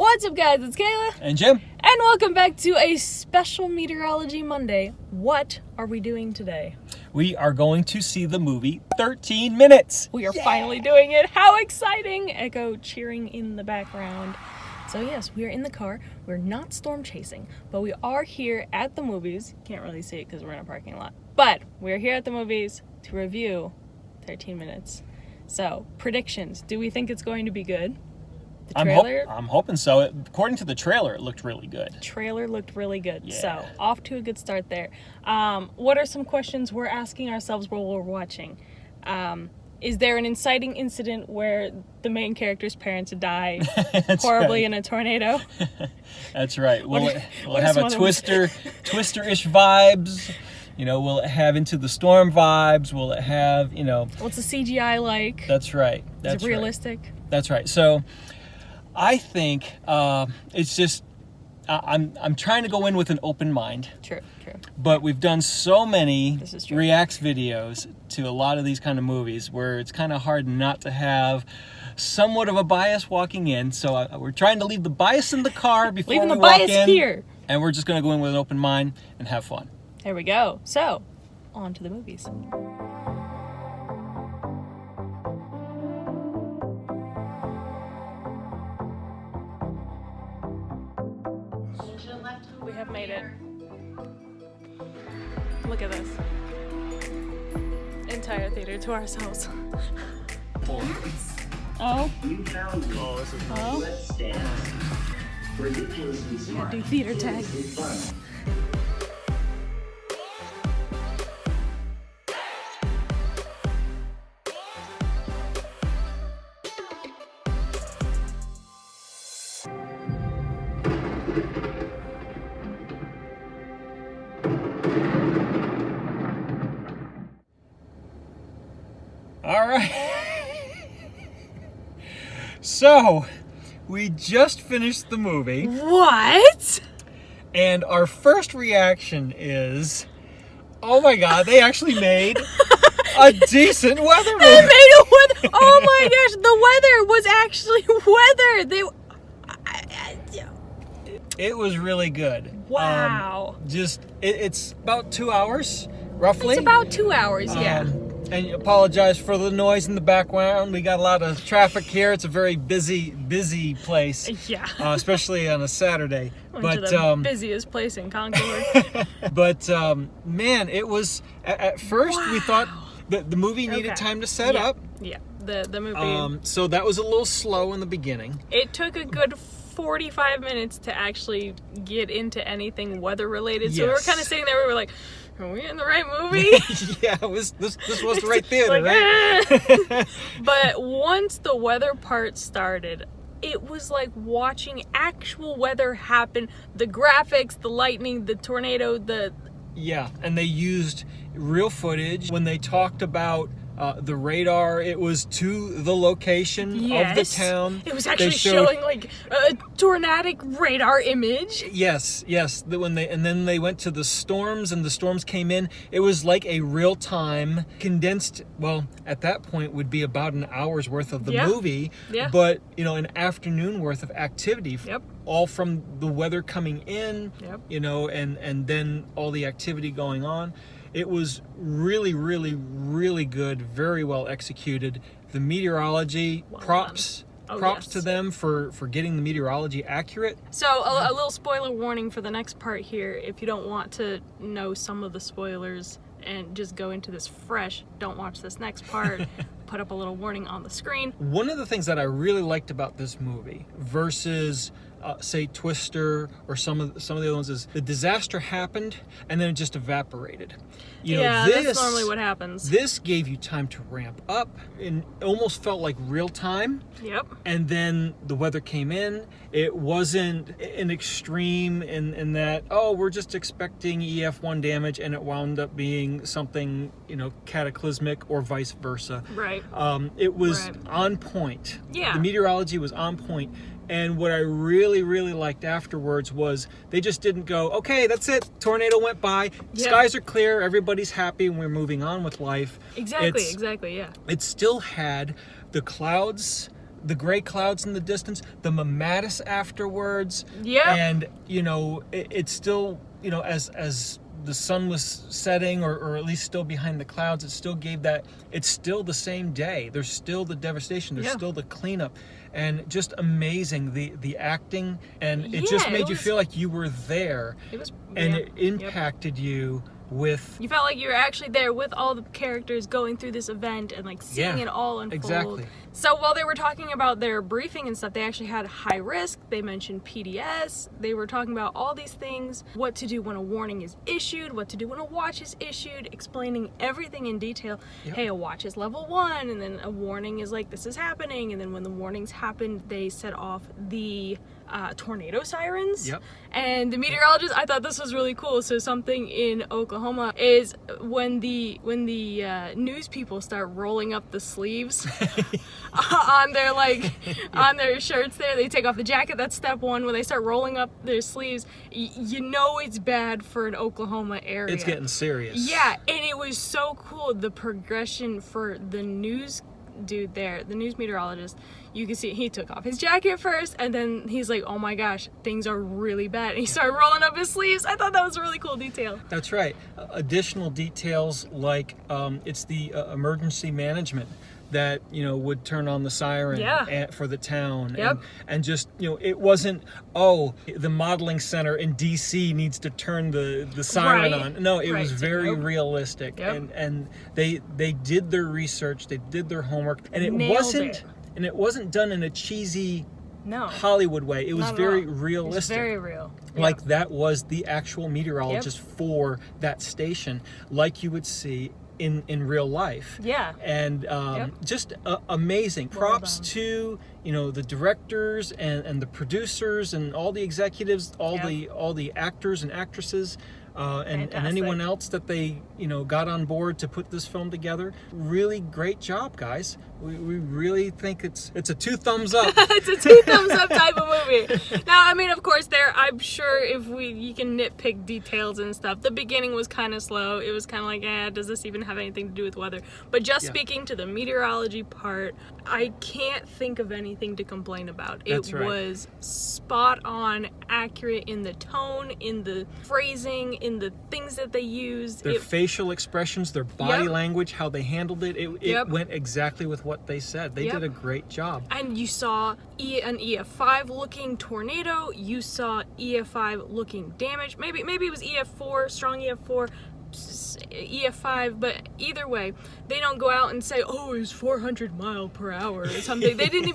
What's up, guys? It's Kayla. And Jim. And welcome back to a special Meteorology Monday. What are we doing today? We are going to see the movie 13 Minutes. We are finally doing it. How exciting! Echo cheering in the background. So yes, we are in the car. We're not storm chasing, but we are here at the movies. Can't really see it because we're in a parking lot. But we're here at the movies to review 13 Minutes. So, predictions. Do we think it's going to be good? The trailer? I'm hoping so. According to the trailer, it looked really good. Trailer looked really good. Yeah. So, off to a good start there. What are some questions we're asking ourselves while we're watching? Is there an inciting incident where the main character's parents die horribly in a tornado? That's right. Will it have a Twister-ish vibes? You know, will it have Into the Storm vibes? Will it have, What's the CGI like? That's right. Is it realistic? Right. That's right. So, I think it's just I'm trying to go in with an open mind. True. But we've done so many reacts videos to a lot of these kind of movies where it's kind of hard not to have somewhat of a bias walking in. So we're trying to leave the bias in the car before Leaving we the walk bias in. here. And we're just going to go in with an open mind and have fun. There we go. So, on to the movies. We have made it. Look at this. Entire theater to ourselves. Oh. Let's dance. Ridiculously smart. Do theater tag. All right. So, we just finished the movie. What? And our first reaction is, oh my God, they actually made a decent weather movie. They made a weather. Oh my gosh, the weather was actually weather. It was really good. Wow. It's about 2 hours, roughly. It's about 2 hours, yeah. And apologize for the noise in the background. We got a lot of traffic here. It's a very busy place. Yeah. Especially on a Saturday. The busiest place in Concord. But man, it was at first we thought that the movie needed time to set up. Yeah. The movie. So that was a little slow in the beginning. It took a good 45 minutes to actually get into anything weather related. So we were kind of sitting there. We were like, are we in the right movie? Yeah, this was the right theater, like, right? But once the weather part started, it was like watching actual weather happen. The graphics, the lightning, the tornado, Yeah, and they used real footage. When they talked about the radar, it was to the location of the town. It was actually showing like a tornadic radar image. Yes. Then they went to the storms, and the storms came in. It was like a real-time condensed. Well, at that point would be about an hour's worth of the movie, but an afternoon worth of activity. All from the weather coming in. And then all the activity going on. It was really, really, really good, very well executed. The meteorology, props to them for getting the meteorology accurate. So a little spoiler warning for the next part here. If you don't want to know some of the spoilers and just go into this fresh, don't watch this next part. Put up a little warning on the screen. One of the things that I really liked about this movie versus say Twister or some of the other ones is the disaster happened and then it just evaporated. That's normally what happens. This gave you time to ramp up and almost felt like real time. Yep. And then the weather came in. It wasn't an extreme in that, we're just expecting EF1 damage, and it wound up being something, cataclysmic or vice versa. Right. It was on point. Yeah. The meteorology was on point. And what I really, really liked afterwards was they just didn't go, okay, that's it. Tornado went by. Skies are clear. Everybody's happy. And we're moving on with life. Exactly, yeah. It still had the clouds, the gray clouds in the distance, the mammatus afterwards. Yeah. And, it's still, as the sun was setting or at least still behind the clouds, it still gave that, it's still the same day. There's still the devastation. There's still the cleanup. And just amazing, the acting. And it just made you feel like you were there. It impacted you with... You felt like you were actually there with all the characters going through this event and like seeing it all unfold. Exactly. So while they were talking about their briefing and stuff, they actually had high risk. They mentioned PDS. They were talking about all these things, what to do when a warning is issued, what to do when a watch is issued, explaining everything in detail. Hey, a watch is level 1, and then a warning is like, this is happening. And then when the warnings happened, they set off the tornado sirens. And the meteorologist, I thought this was really cool. So something in Oklahoma is when the news people start rolling up the sleeves on their on their shirts there. They take off the jacket. That's step 1. When they start rolling up their sleeves, you know it's bad for an Oklahoma area. It's getting serious. Yeah, and it was so cool, the progression for the news dude there, the news meteorologist. You can see he took off his jacket first, and then he's like, oh my gosh, things are really bad. And he started rolling up his sleeves. I thought that was a really cool detail. That's right. Additional details like it's the emergency management that would turn on the siren for the town. And just it wasn't, the modeling center in DC needs to turn the siren on. No, it was very realistic. And they did their research, they did their homework, and it wasn't done in a cheesy Hollywood way. It was very realistic. It was very real. Like that was the actual meteorologist for that station, like you would see in real life. And just amazing. Props to the directors and the producers and all the executives, all the actors and actresses, and anyone else that they got on board to put this film together. Really great job, guys. We really think it's a 2 thumbs up. It's a 2 thumbs up type of movie. Now, I mean, of course, I'm sure you can nitpick details and stuff. The beginning was kind of slow. It was kind of like, does this even have anything to do with weather? But just speaking to the meteorology part, I can't think of anything to complain about. It was spot on, accurate in the tone, in the phrasing, in the things that they used. Their facial expressions, their body language, how they handled it. It went exactly with what they said. They did a great job. And you saw an EF5 looking tornado. You saw EF5 looking damage. Maybe it was EF4, strong EF4, EF5, but either way, they don't go out and say, oh, it was 400 miles per hour or something. They didn't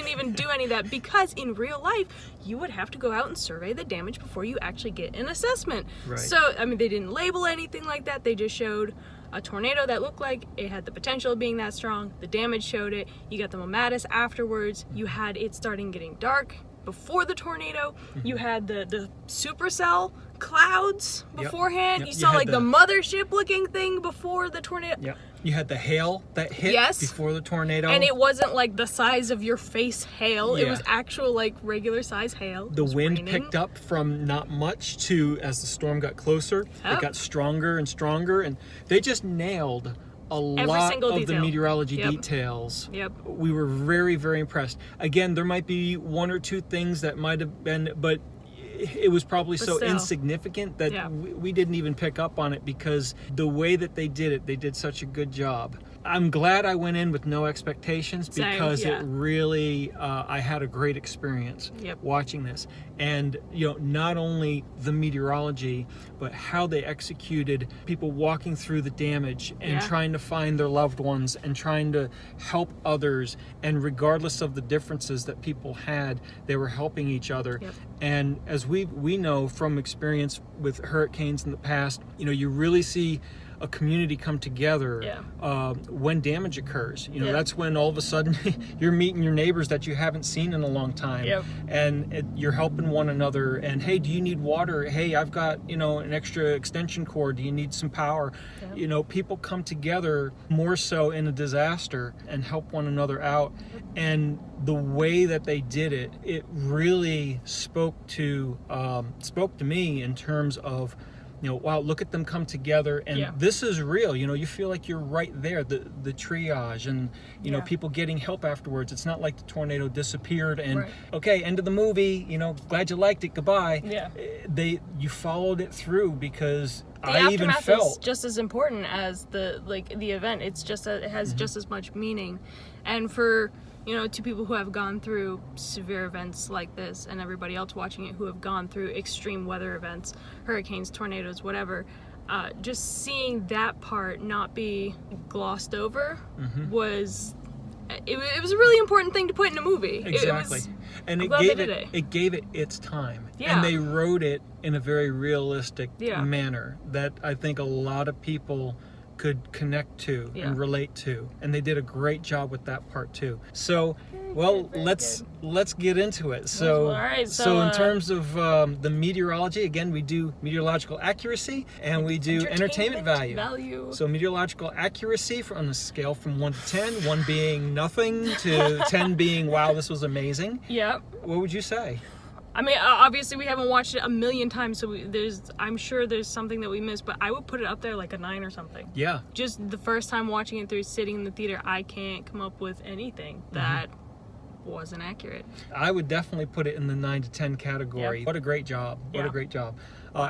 even do any of that, because in real life you would have to go out and survey the damage before you actually get an assessment. So I mean, they didn't label anything like that. They just showed a tornado that looked like it had the potential of being that strong. The damage showed it. You got the mammatus afterwards. You had it starting getting dark before the tornado. You had the supercell clouds beforehand. You saw like the mothership looking thing before the tornado. You had the hail that hit before the tornado. And it wasn't like the size of your face hail. It was actual like regular size hail. The wind picked up from not much to, as the storm got closer, it got stronger and stronger, and they just nailed a lot of the meteorology details. We were very, very impressed. Again, there might be 1 or 2 things that might have been, but it was probably so insignificant that we didn't even pick up on it, because the way that they did it, they did such a good job. I'm glad I went in with no expectations, because it really, I had a great experience watching this. And, not only the meteorology, but how they executed people walking through the damage and trying to find their loved ones and trying to help others. And regardless of the differences that people had, they were helping each other. And as we know from experience with hurricanes in the past, you really see a community come together when damage occurs. That's when all of a sudden you're meeting your neighbors that you haven't seen in a long time, and you're helping one another. And hey, do you need water? Hey, I've got an extra extension cord. Do you need some power? People come together more so in a disaster and help one another out. And the way that they did it, it really spoke to me in terms of wow, look at them come together, and this is real. You feel like you're right there. The triage and people getting help afterwards. It's not like the tornado disappeared and okay, end of the movie. Glad you liked it. Goodbye. Yeah. You followed it through because I even felt is just as important as the event. It's just it has just as much meaning, and for to people who have gone through severe events like this, and everybody else watching it who have gone through extreme weather events, hurricanes, tornadoes, whatever, just seeing that part not be glossed over was it was a really important thing to put in a movie. Exactly. It gave it its time. Yeah. And they wrote it in a very realistic manner that I think a lot of people could connect to and relate to, and they did a great job with that part too. So let's get into it. So in terms of the meteorology, again, we do meteorological accuracy and we do entertainment value. So meteorological accuracy on a scale from 1 to 10, 1 being nothing to 10 being wow, this was amazing. Yeah. What would you say? I mean, obviously we haven't watched it a million times, so I'm sure there's something that we missed, but I would put it up there like a 9 or something. Yeah. Just the first time watching it through, sitting in the theater, I can't come up with anything that wasn't accurate. I would definitely put it in the 9 to 10 category. Yep. What a great job. What a great job.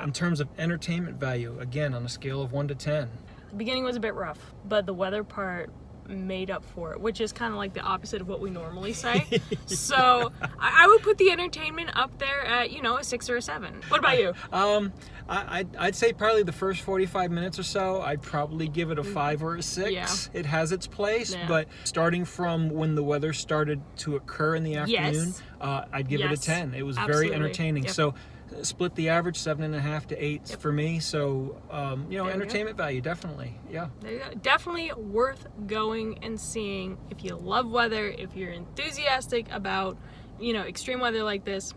In terms of entertainment value, again, on a scale of 1 to 10. The beginning was a bit rough, but the weather part made up for it, which is kind of like the opposite of what we normally say. So I would put the entertainment up there at a 6 or a 7. What about you? I'd say probably the first 45 minutes or so, I'd probably give it a 5 or a 6. Yeah. It has its place, but starting from when the weather started to occur in the afternoon, I'd give it a 10. It was very entertaining. Yep. So split the average 7.5 to 8 for me. So entertainment value, definitely. Yeah, there you go. Definitely worth going and seeing if you love weather, if you're enthusiastic about extreme weather like this.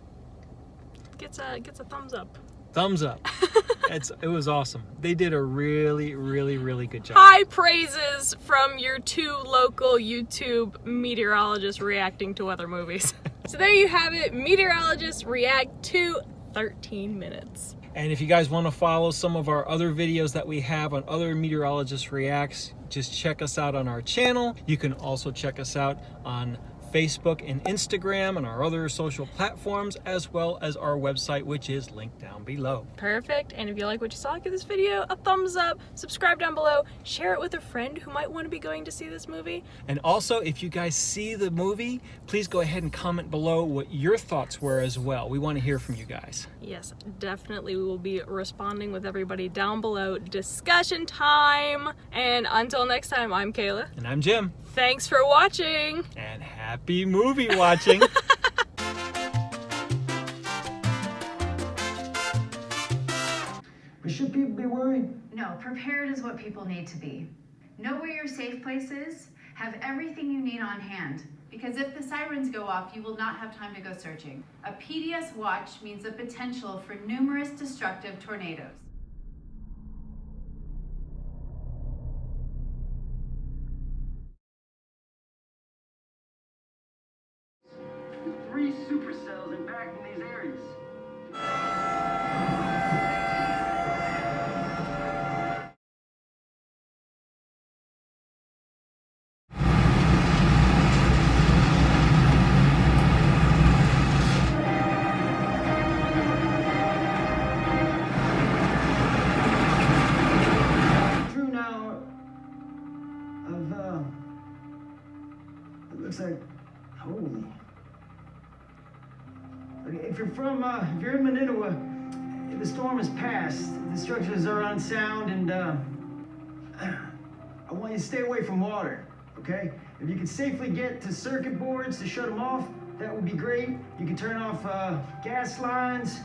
Gets a thumbs up. Thumbs up. It was awesome. They did a really, really, really good job. High praises from your 2 local YouTube meteorologists reacting to weather movies. So there you have it. Meteorologists react to 13 minutes. And if you guys want to follow some of our other videos that we have on other Meteorologist Reacts, just check us out on our channel. You can also check us out on Facebook and Instagram and our other social platforms, as well as our website, which is linked down below. Perfect. And if you like what you saw, give this video a thumbs up, subscribe down below, share it with a friend who might want to be going to see this movie. And also, if you guys see the movie, please go ahead and comment below what your thoughts were as well. We want to hear from you guys. Yes, definitely. We will be responding with everybody down below. Discussion time. And until next time, I'm Kayla. And I'm Jim. Thanks for watching. And happy movie watching. But should people be worried? No, prepared is what people need to be. Know where your safe place is. Have everything you need on hand. Because if the sirens go off, you will not have time to go searching. A PDS watch means the potential for numerous destructive tornadoes. Supercells impacting these areas. True now of it looks like holy. If you're in Manitoba, the storm has passed. The structures are unsound, and I want you to stay away from water, okay? If you can safely get to circuit boards to shut them off, that would be great. You can turn off gas lines,